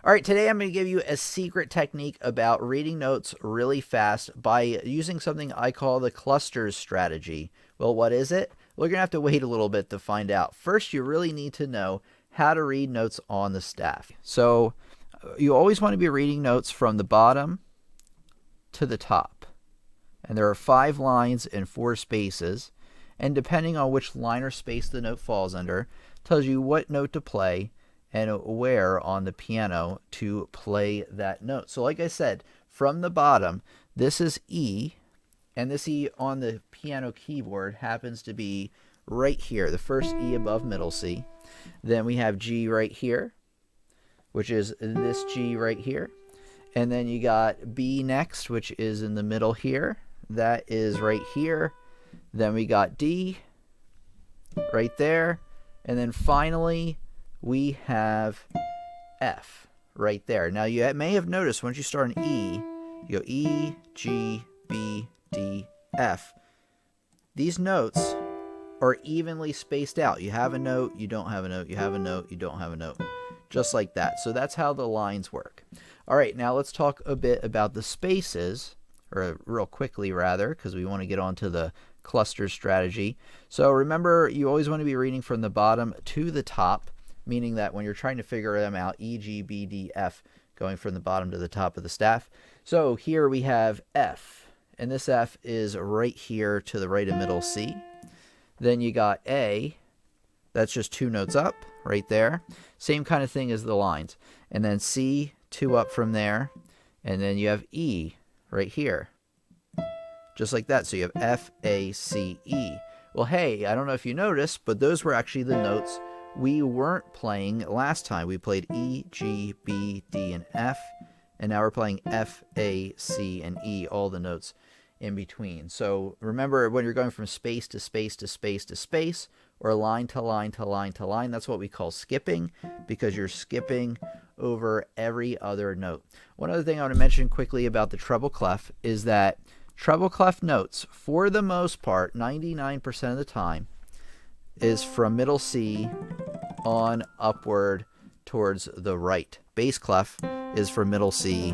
All right, today I'm going to give you a secret technique about reading notes really fast by using something I call the clusters strategy. Well, what is it? We're going to have to wait a little bit to find out. First, you really need to know how to read notes on the staff. So you always want to be reading notes from the bottom to the top. And there are 5 lines and 4 spaces. And depending on which line or space the note falls under, tells you what note to play and where on the piano to play that note. So like I said, from the bottom, this is E, and this E on the piano keyboard happens to be right here, the first E above middle C. Then we have G right here, which is this G right here. And then you got B next, which is in the middle here. That is right here. Then we got D right there. And then finally, we have F right there. Now, you may have noticed once you start an E, you go E, G, B, D, F. These notes are evenly spaced out. You have a note, you don't have a note, you have a note, you don't have a note. Just like that. So that's how the lines work. All right, now let's talk a bit about the spaces, or real quickly rather, because we want to get on to the cluster strategy. So remember, you always want to be reading from the bottom to the top, meaning that when you're trying to figure them out, E, G, B, D, F, going from the bottom to the top of the staff. So here we have F, and this F is right here to the right of middle C. Then you got A, that's just 2 notes up, right there. Same kind of thing as the lines. And then C, 2 up from there, and then you have E right here. Just like that, so you have F, A, C, E. Well, hey, I don't know if you noticed, but those were actually the notes we weren't playing last time. We played E, G, B, D, and F, and now we're playing F, A, C, and E, all the notes in between. So remember, when you're going from space to space to space to space, or line to line to line to line, that's what we call skipping, because you're skipping over every other note. One other thing I want to mention quickly about the treble clef is that treble clef notes, for the most part, 99% of the time, is from middle C on upward towards the right. Bass clef is from middle C.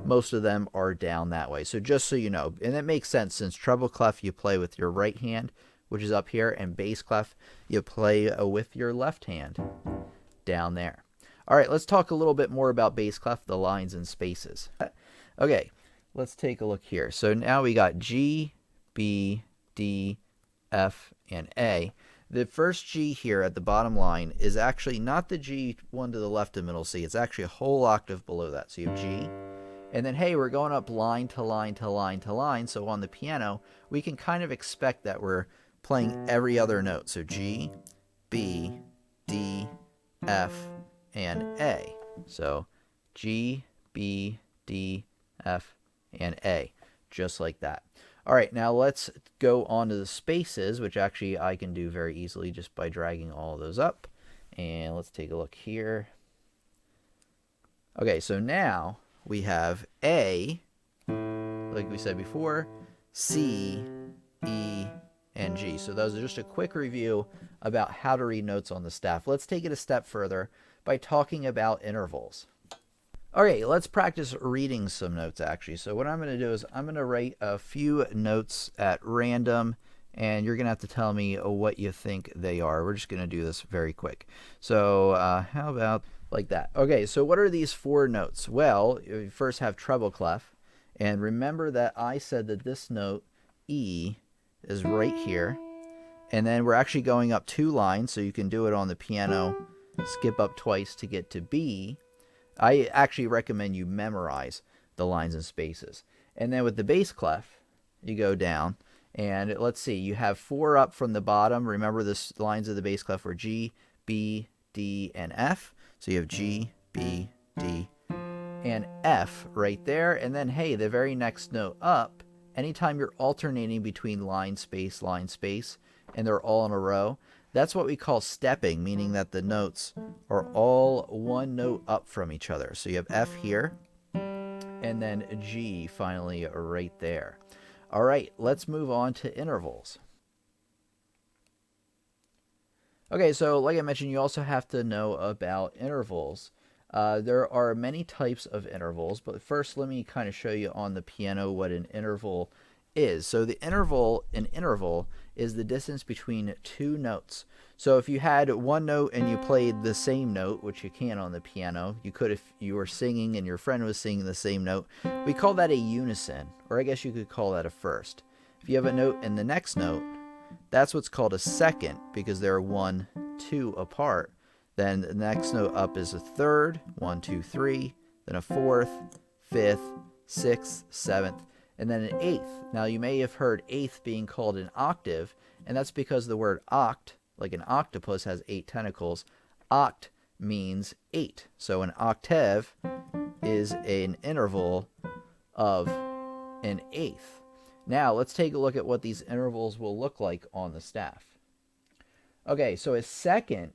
Most of them are down that way. So just so you know, and it makes sense since treble clef you play with your right hand, which is up here, and bass clef you play with your left hand down there. All right, let's talk a little bit more about bass clef, the lines and spaces. Okay, let's take a look here. So now we got G, B, D, F, and A. The first G here at the bottom line is actually not the G one to the left of middle C. It's actually a whole octave below that. So you have G. And then, hey, we're going up line to line to line to line. So on the piano, we can kind of expect that we're playing every other note. So G, B, D, F, and A. So G, B, D, F, and A. Just like that. All right, now let's go on to the spaces, which actually I can do very easily just by dragging all of those up. And let's take a look here. Okay, so now we have A, like we said before, C, E, and G. So those are just a quick review about how to read notes on the staff. Let's take it a step further by talking about intervals. Okay, let's practice reading some notes actually. So what I'm going to do is I'm going to write a few notes at random, and you're going to have to tell me what you think they are. We're just going to do this very quick. So how about like that? Okay, so what are these 4 notes? Well, you first have treble clef, and remember that I said that this note, E, is right here, and then we're actually going up 2 lines, so you can do it on the piano, skip up twice to get to B. I actually recommend you memorize the lines and spaces. And then with the bass clef, you go down, and let's see, you have 4 up from the bottom. Remember, the lines of the bass clef were G, B, D, and F. So you have G, B, D, and F right there. And then, hey, the very next note up, anytime you're alternating between line, space, and they're all in a row, that's what we call stepping, meaning that the notes are all 1 note up from each other. So you have F here, and then G finally right there. All right, let's move on to intervals. Okay, so like I mentioned, you also have to know about intervals. There are many types of intervals, but first let me kind of show you on the piano what an interval is. So an interval is the distance between two notes. So if you had one note and you played the same note, which you can on the piano, you could if you were singing and your friend was singing the same note, we call that a unison, or I guess you could call that a first. If you have a note and the next note, that's what's called a second, because they're 1, 2 apart. Then the next note up is a third, 1, 2, 3, then a fourth, fifth, sixth, seventh, and then an eighth. Now you may have heard eighth being called an octave, and that's because the word oct, like an octopus has 8 tentacles, oct means 8. So an octave is an interval of an eighth. Now let's take a look at what these intervals will look like on the staff. Okay, so a second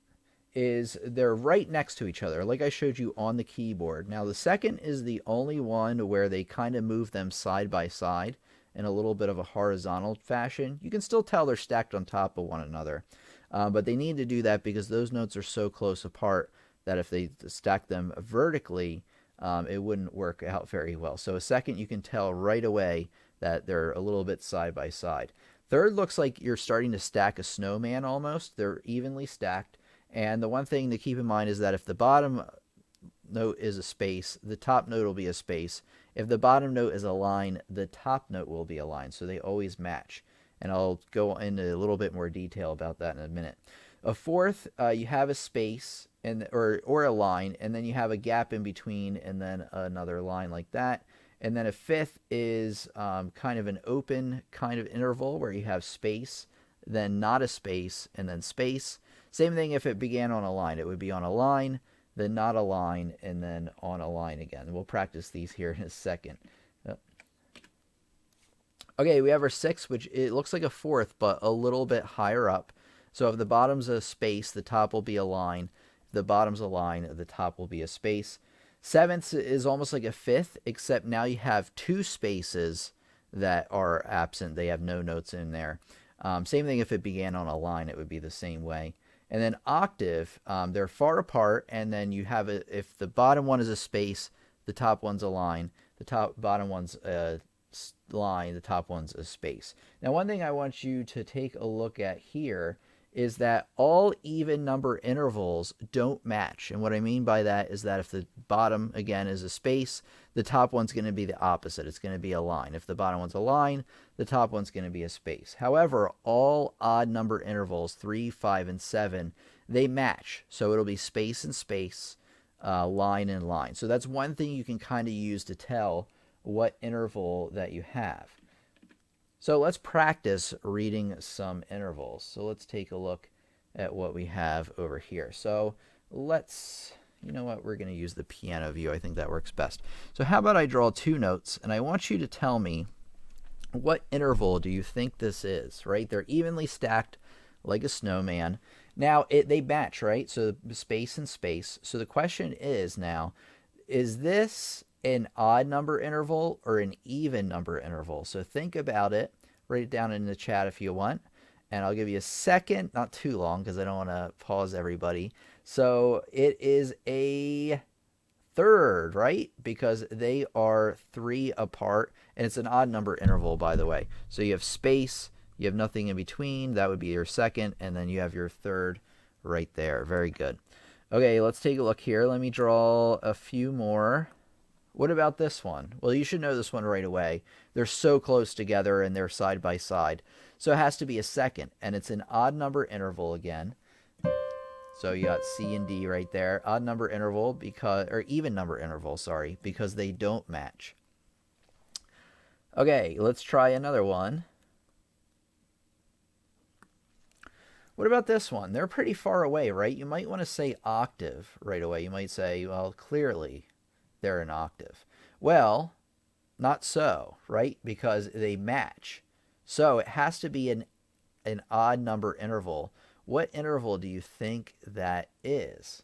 is they're right next to each other, like I showed you on the keyboard. Now the second is the only one where they kind of move them side by side in a little bit of a horizontal fashion. You can still tell they're stacked on top of one another, but they need to do that because those notes are so close apart that if they stack them vertically, it wouldn't work out very well. So a second, you can tell right away that they're a little bit side by side. Third looks like you're starting to stack a snowman almost. They're evenly stacked. And the one thing to keep in mind is that if the bottom note is a space, the top note will be a space. If the bottom note is a line, the top note will be a line. So they always match. And I'll go into a little bit more detail about that in a minute. A fourth, you have a space or a line, and then you have a gap in between, and then another line like that. And then a fifth is kind of an open kind of interval where you have space, then not a space, and then space. Same thing if it began on a line. It would be on a line, then not a line, and then on a line again. We'll practice these here in a second. Okay, we have our sixth, which it looks like a fourth, but a little bit higher up. So if the bottom's a space, the top will be a line. If the bottom's a line, the top will be a space. Seventh is almost like a fifth, except now you have 2 spaces that are absent. They have no notes in there. Same thing if it began on a line, it would be the same way. And then octave, they're far apart, and then you have if the bottom one is a space, the top one's a line. The bottom one's a line, the top one's a space. Now, one thing I want you to take a look at here is that all even number intervals don't match. And what I mean by that is that if the bottom, again, is a space, the top one's going to be the opposite. It's going to be a line. If the bottom one's a line, the top one's going to be a space. However, all odd number intervals, 3, 5, and 7, they match. So it'll be space and space, line and line. So that's one thing you can kind of use to tell what interval that you have. So let's practice reading some intervals. So let's take a look at what we have over here. So you know what, we're going to use the piano view. I think that works best. So how about I draw 2 notes, and I want you to tell me what interval do you think this is, right? They're evenly stacked like a snowman. Now, they match, right? So space and space. So the question is now, is this an odd number interval or an even number interval? So think about it. Write it down in the chat if you want. And I'll give you a second, not too long because I don't want to pause everybody. So it is a third, right? Because they are 3 apart, and it's an odd number interval, by the way. So you have space, you have nothing in between. That would be your second, and then you have your third right there. Very good. Okay, let's take a look here. Let me draw a few more. What about this one? Well, you should know this one right away. They're so close together and they're side by side. So it has to be a second, and it's an odd number interval again. So you got C and D right there. Odd number interval or even number interval, sorry, because they don't match. Okay, let's try another one. What about this one? They're pretty far away, right? You might want to say octave right away. You might say, well, clearly they're an octave. Well, not so, right? Because they match. So it has to be an odd number interval. What interval do you think that is?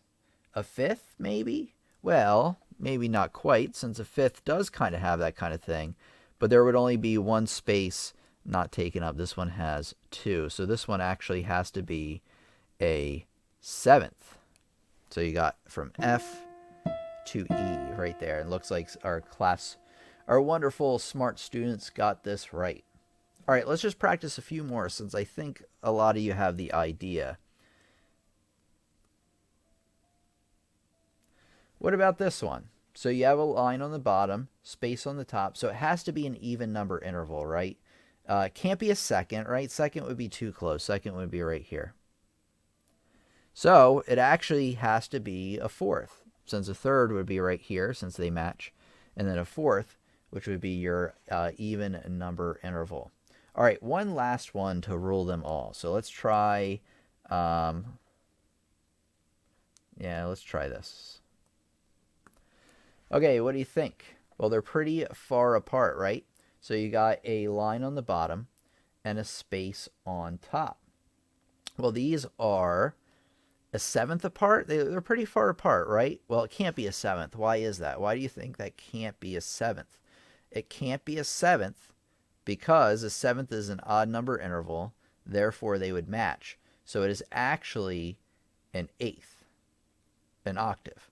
A fifth, maybe? Well, maybe not quite, since a fifth does kind of have that kind of thing. But there would only be 1 space not taken up. This one has 2. So this one actually has to be a 7th. So you got from F to E right there. It looks like our wonderful smart students got this right. All right, let's just practice a few more since I think a lot of you have the idea. What about this one? So you have a line on the bottom, space on the top, so it has to be an even number interval, right? It can't be a second, right? Second would be too close. Second would be right here. So it actually has to be a fourth, since a third would be right here, since they match, and then a fourth, which would be your even number interval. All right, one last one to rule them all. So let's try, let's try this. Okay, what do you think? Well, they're pretty far apart, right? So you got a line on the bottom and a space on top. Well, these are a seventh apart. They're pretty far apart, right? Well, it can't be a seventh. Why is that? Why do you think that can't be a seventh? It can't be a seventh because a seventh is an odd number interval. Therefore, they would match. So it is actually an eighth, an octave.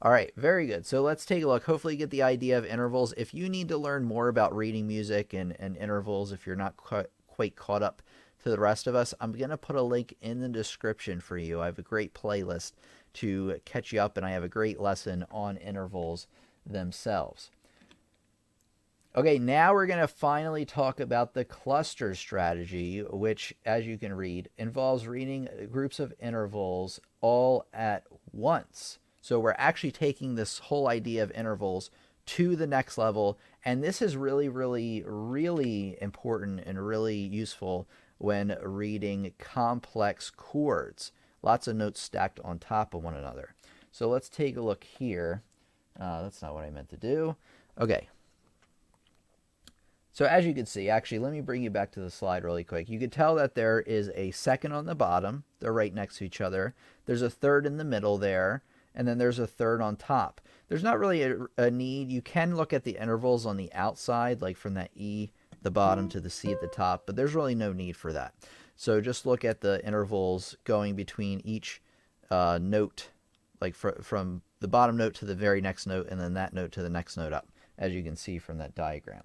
All right, very good. So let's take a look. Hopefully you get the idea of intervals. If you need to learn more about reading music and intervals, if you're not quite caught up to the rest of us, I'm going to put a link in the description for you. I have a great playlist to catch you up, and I have a great lesson on intervals themselves. Okay, now we're going to finally talk about the cluster strategy, which, as you can read, involves reading groups of intervals all at once. So we're actually taking this whole idea of intervals to the next level, and this is really, really, really important and really useful when reading complex chords. Lots of notes stacked on top of one another. So let's take a look here. That's not what I meant to do. Okay. So as you can see, actually, let me bring you back to the slide really quick. You can tell that there is a second on the bottom. They're right next to each other. There's a third in the middle there. And then there's a third on top. There's not really a need. You can look at the intervals on the outside, like from that E at the bottom to the C at the top, but there's really no need for that. So just look at the intervals going between each note, like from the bottom note to the very next note, and then that note to the next note up, as you can see from that diagram.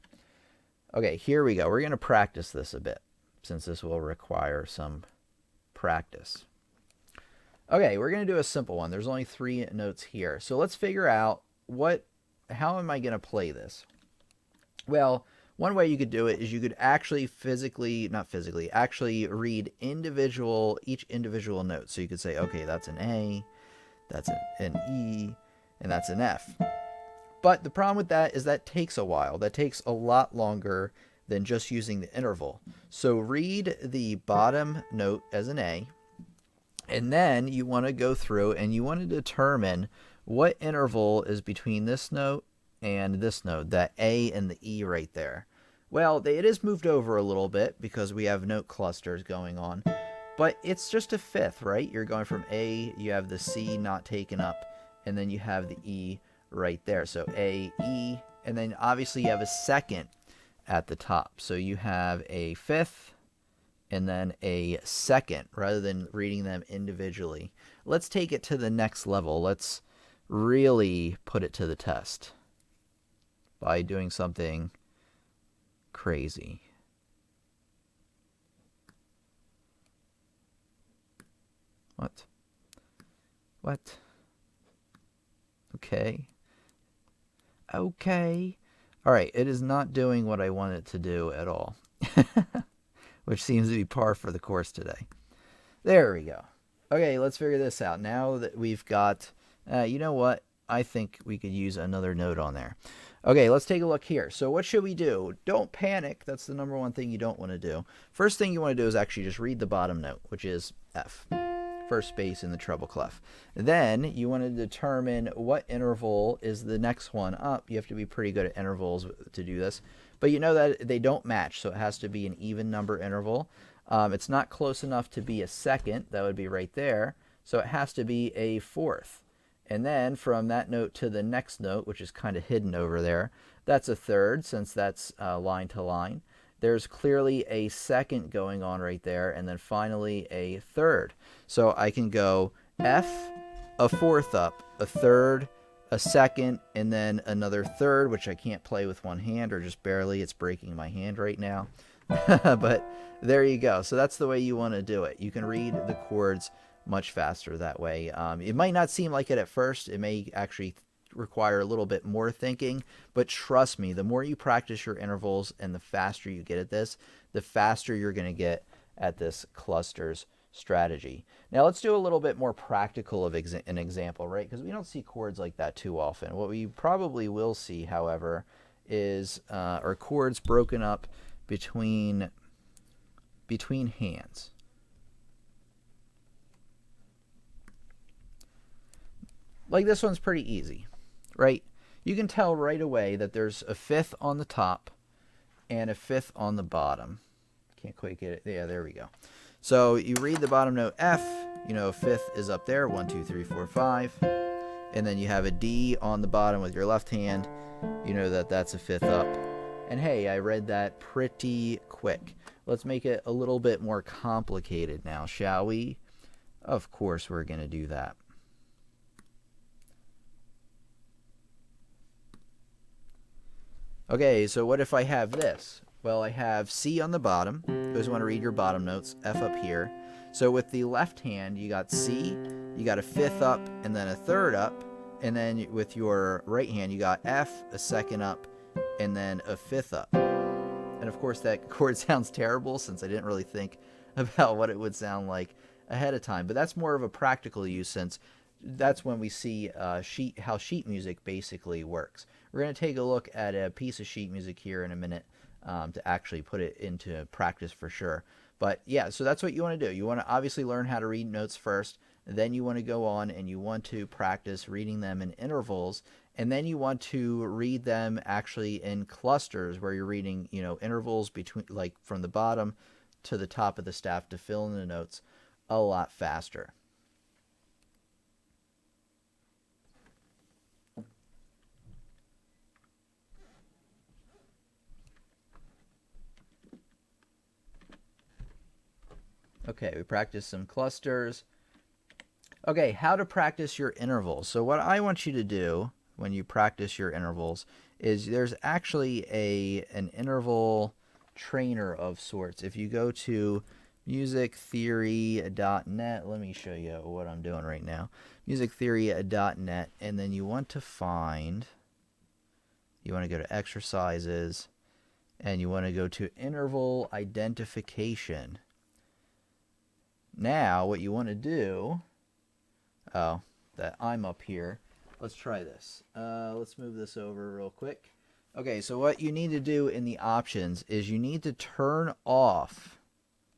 Okay, here we go. We're going to practice this a bit, since this will require some practice. Okay, we're going to do a simple one. There's only 3 notes here. So let's figure out how am I going to play this? Well, one way you could do it is you could actually actually read each individual note. So you could say, okay, that's an A, that's an E, and that's an F. But the problem with that is that takes a while. That takes a lot longer than just using the interval. So read the bottom note as an A. And then you want to go through and you want to determine what interval is between this note and this note, that A and the E right there. Well, it is moved over a little bit because we have note clusters going on, but it's just a fifth, right? You're going from A, you have the C not taken up, and then you have the E right there. So A, E, and then obviously you have a second at the top. So you have a fifth, and then a second, rather than reading them individually. Let's take it to the next level. Let's really put it to the test by doing something crazy. What? Okay. All right, it is not doing what I want it to do at all. Which seems to be par for the course today. There we go. Okay, let's figure this out. Now that we've got, you know what? I think we could use another note on there. Okay, let's take a look here. So what should we do? Don't panic. That's the number one thing you don't want to do. First thing you want to do is actually just read the bottom note, which is F. First space in the treble clef. Then you want to determine what interval is the next one up. You have to be pretty good at intervals to do this. But you know that they don't match, so it has to be an even number interval. It's not close enough to be a second. That would be right there. So it has to be a fourth. And then from that note to the next note, which is kind of hidden over there, that's a third, since that's line to line. There's clearly a second going on right there, and then finally a third. So I can go F, a fourth up, a third, a second, and then another third, which I can't play with one hand, or just barely. It's breaking my hand right now. But there you go. So that's the way you want to do it. You can read the chords much faster that way. It might not seem like it at first. It may actually require a little bit more thinking, but trust me, the more you practice your intervals and the faster you get at this, the faster you're going to get at this clusters strategy. Now let's do a little bit more practical of an example, right? Because we don't see chords like that too often. What we probably will see, however, is are chords broken up between hands. Like this one's pretty easy, right? You can tell right away that there's a fifth on the top and a fifth on the bottom. Can't quite get it. Yeah, there we go. So you read the bottom note F, you know, fifth is up there, 1, 2, 3, 4, 5. And then you have a D on the bottom with your left hand. You know that that's a fifth up. And hey, I read that pretty quick. Let's make it a little bit more complicated now, shall we? Of course we're going to do that. Okay, so what if I have this? Well, I have C on the bottom. You always want to read your bottom notes, F up here. So with the left hand, you got C, you got a fifth up, and then a third up. And then with your right hand, you got F, a second up, and then a fifth up. And of course, that chord sounds terrible since I didn't really think about what it would sound like ahead of time. But that's more of a practical use, since that's when we see how sheet music basically works. We're going to take a look at a piece of sheet music here in a minute to actually put it into practice for sure. But yeah, so that's what you want to do. You want to obviously learn how to read notes first. Then you want to go on and you want to practice reading them in intervals. And then you want to read them actually in clusters where you're reading, you know, intervals between, like from the bottom to the top of the staff to fill in the notes a lot faster. Okay, we practiced some clusters. Okay, how to practice your intervals. So what I want you to do when you practice your intervals is there's actually an interval trainer of sorts. If you go to musictheory.net, let me show you what I'm doing right now. musictheory.net, and then you want to go to exercises, and you want to go to interval identification. Now, what you want to do, that I'm up here. Let's try this. Let's move this over real quick. Okay, so what you need to do in the options is you need to turn off,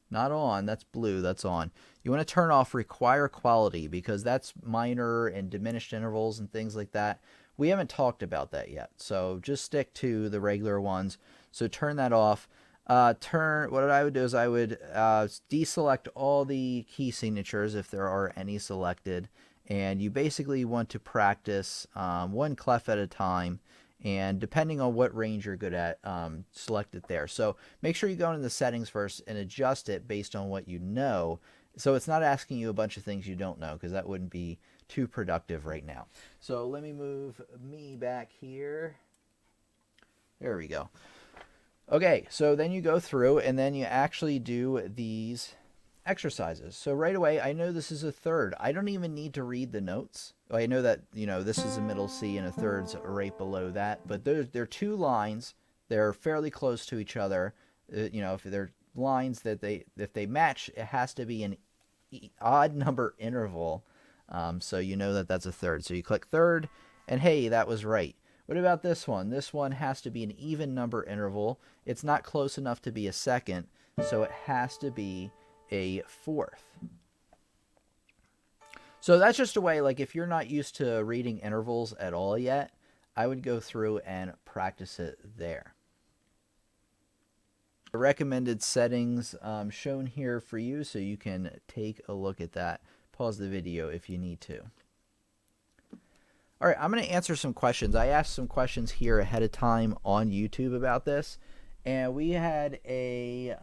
not on, that's blue, that's on. You want to turn off require quality because that's minor and diminished intervals and things like that. We haven't talked about that yet, so just stick to the regular ones. So turn that off. What I would do is I would deselect all the key signatures if there are any selected, and you basically want to practice one clef at a time, and depending on what range you're good at, select it there. So make sure you go into the settings first and adjust it based on what you know, so it's not asking you a bunch of things you don't know, because that wouldn't be too productive right now. So let me move me back here. There we go. Okay, so then you go through and then you actually do these exercises. So right away, I know this is a third. I don't even need to read the notes. I know that, you know, this is a middle C and a third's right below that, but they're two lines. They're fairly close to each other. You know, if they're lines that if they match, it has to be an odd number interval. So you know that that's a third. So you click third, and hey, that was right. What about this one? This one has to be an even number interval. It's not close enough to be a second, so it has to be a fourth. So that's just a way, like if you're not used to reading intervals at all yet, I would go through and practice it there. The recommended settings shown here for you, so you can take a look at that. Pause the video if you need to. All right, I'm going to answer some questions. I asked some questions here ahead of time on YouTube about this, and we had a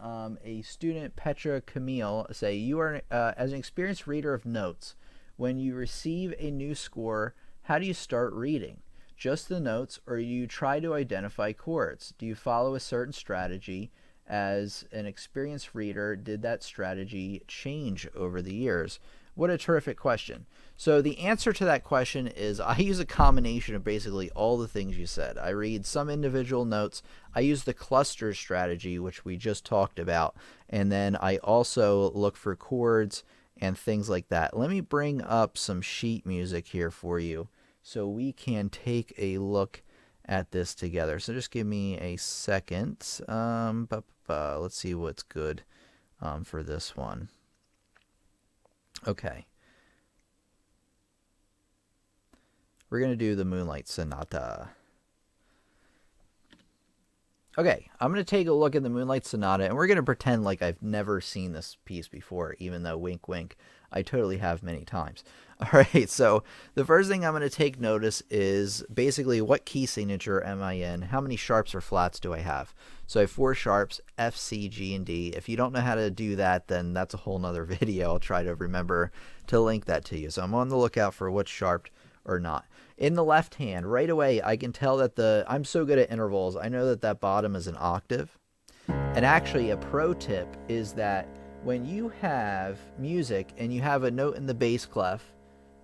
student, Petra Camille, say, you are, as an experienced reader of notes, when you receive a new score, How do you start reading? Just the notes, or you try to identify chords? Do you follow a certain strategy? As an experienced reader, did that strategy change over the years? What a terrific question. So the answer to that question is I use a combination of basically all the things you said. I read some individual notes. I use the cluster strategy, which we just talked about. And then I also look for chords and things like that. Let me bring up some sheet music here for you so we can take a look at this together. So just give me a second. Let's see what's good for this one. Okay. We're going to do the Moonlight Sonata. Okay, I'm going to take a look at the Moonlight Sonata, and we're going to pretend like I've never seen this piece before, even though, wink, wink, I totally have many times. All right, so the first thing I'm going to take notice is basically what key signature am I in? How many sharps or flats do I have? So I have 4 sharps, F, C, G, and D. If you don't know how to do that, then that's a whole nother video. I'll try to remember to link that to you. So I'm on the lookout for what's sharped or not. In the left hand, right away, I can tell that I'm so good at intervals, I know that that bottom is an octave. And actually, a pro tip is that when you have music and you have a note in the bass clef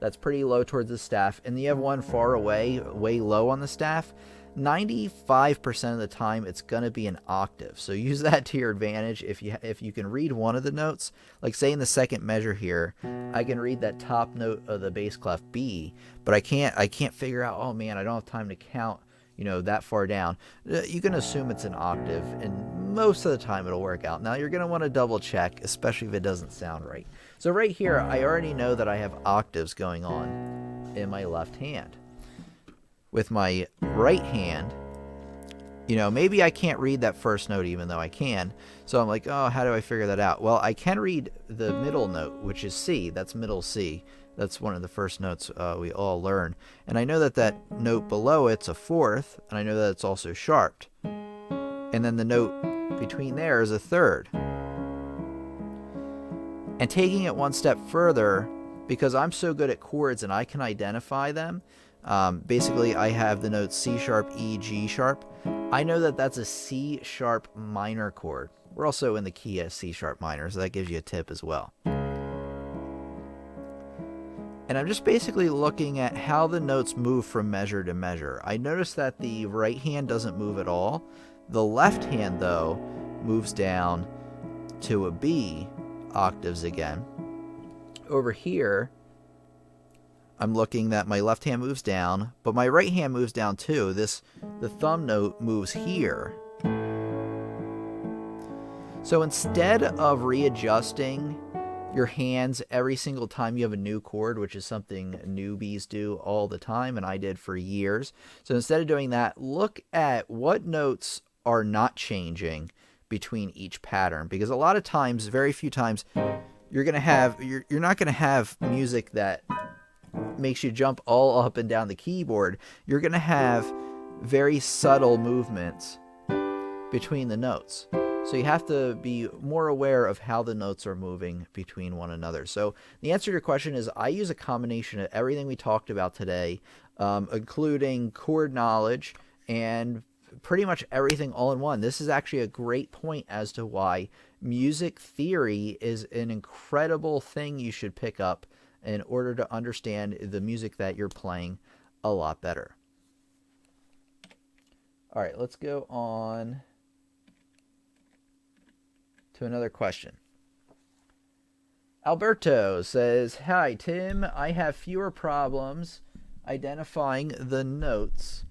that's pretty low towards the staff, and you have one far away, way low on the staff, 95% of the time it's going to be an octave. So use that to your advantage. If you can read one of the notes, like say in the second measure here, I can read that top note of the bass clef B, but I can't figure out, oh man, I don't have time to count, that far down. You can assume it's an octave, and most of the time it'll work out. Now you're going to want to double check, especially if it doesn't sound right. So right here, I already know that I have octaves going on in my left hand. With my right hand, maybe I can't read that first note even though I can. So I'm like, oh, how do I figure that out? Well, I can read the middle note, which is C. That's middle C. That's one of the first notes we all learn. And I know that that note below it's a fourth, and I know that it's also sharped. And then the note between there is a third. And taking it one step further, because I'm so good at chords and I can identify them, basically I have the notes C sharp, E, G sharp. I know that that's a C sharp minor chord. We're also in the key of C sharp minor, so that gives you a tip as well. And I'm just basically looking at how the notes move from measure to measure. I notice that the right hand doesn't move at all. The left hand, though, moves down to a B octaves again. Over here, I'm looking that my left hand moves down, but my right hand moves down too. The thumb note moves here. So instead of readjusting your hands every single time you have a new chord, which is something newbies do all the time, and I did for years. So instead of doing that, look at what notes are not changing between each pattern, because a lot of times, very few times, you're not going to have music that makes you jump all up and down the keyboard. You're going to have very subtle movements between the notes. So you have to be more aware of how the notes are moving between one another. So the answer to your question is I use a combination of everything we talked about today, including chord knowledge and pretty much everything all in one. This is actually a great point as to why music theory is an incredible thing you should pick up in order to understand the music that you're playing a lot better. All right, let's go on to another question. Alberto says, "Hi, Tim. I have fewer problems identifying the notes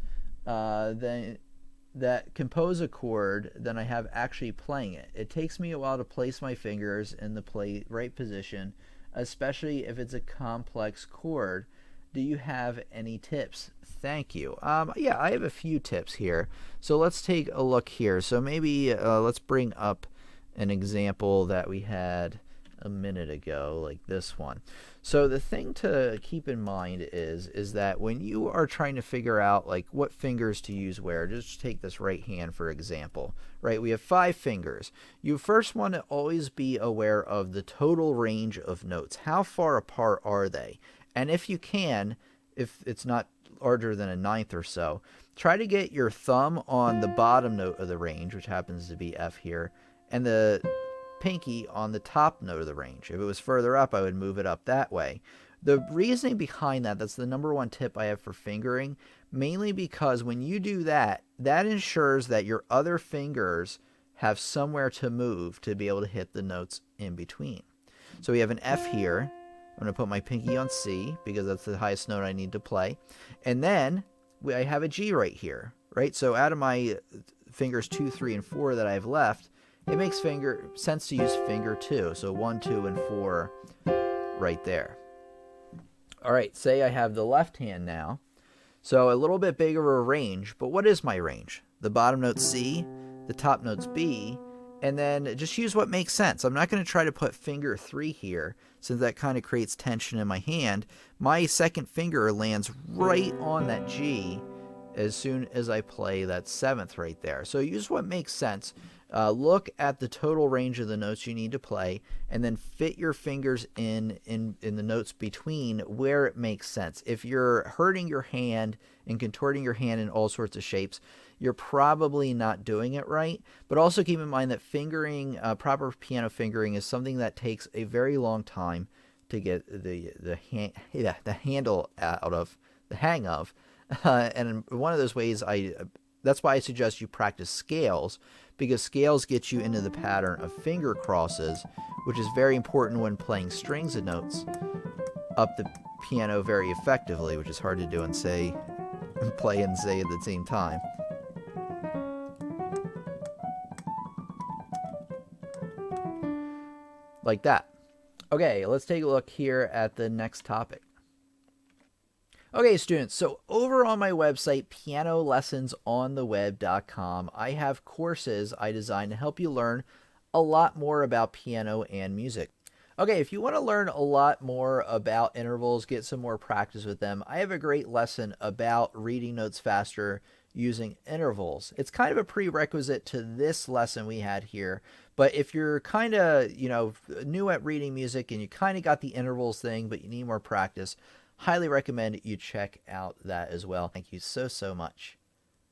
that compose a chord than I have actually playing it. It takes me a while to place my fingers in the right position, especially if it's a complex chord. Do you have any tips? Thank you." Yeah, I have a few tips here. So let's take a look here. So maybe let's bring up an example that we had a minute ago, like this one. So the thing to keep in mind is that when you are trying to figure out like what fingers to use where, just take this right hand for example, right? We have 5 fingers. You first want to always be aware of the total range of notes. How far apart are they? And if you can, if it's not larger than a ninth or so. Try to get your thumb on the bottom note of the range, which happens to be F here, and the pinky on the top note of the range. If it was further up, I would move it up that way. The reasoning behind that, that's the number one tip I have for fingering, mainly because when you do that, that ensures that your other fingers have somewhere to move to be able to hit the notes in between. So we have an F here. I'm going to put my pinky on C because that's the highest note I need to play. And then I have a G right here, right? So out of my fingers 2, 3, and 4 that I have left, it makes sense to use finger 2. So 1, 2, and 4 right there. All right, say I have the left hand now. So a little bit bigger of a range, but what is my range? The bottom note C, the top note's B, and then just use what makes sense. I'm not going to try to put finger 3 here, since that kind of creates tension in my hand. My second finger lands right on that G as soon as I play that 7th right there. So use what makes sense. Look at the total range of the notes you need to play, and then fit your fingers in the notes between where it makes sense. If you're hurting your hand and contorting your hand in all sorts of shapes, you're probably not doing it right. But also keep in mind that fingering, proper piano fingering, is something that takes a very long time to get the handle out of, the hang of. And one of those ways, that's why I suggest you practice scales, because scales get you into the pattern of finger crosses, which is very important when playing strings of notes up the piano very effectively, which is hard to do and play and say at the same time. Like that. Okay, let's take a look here at the next topic. Okay, students, so over on my website, pianolessonsontheweb.com, I have courses I designed to help you learn a lot more about piano and music. Okay, if you want to learn a lot more about intervals, get some more practice with them, I have a great lesson about reading notes faster using intervals. It's kind of a prerequisite to this lesson we had here, but if you're kind of, new at reading music and you kind of got the intervals thing, but you need more practice, highly recommend you check out that as well. Thank you so much.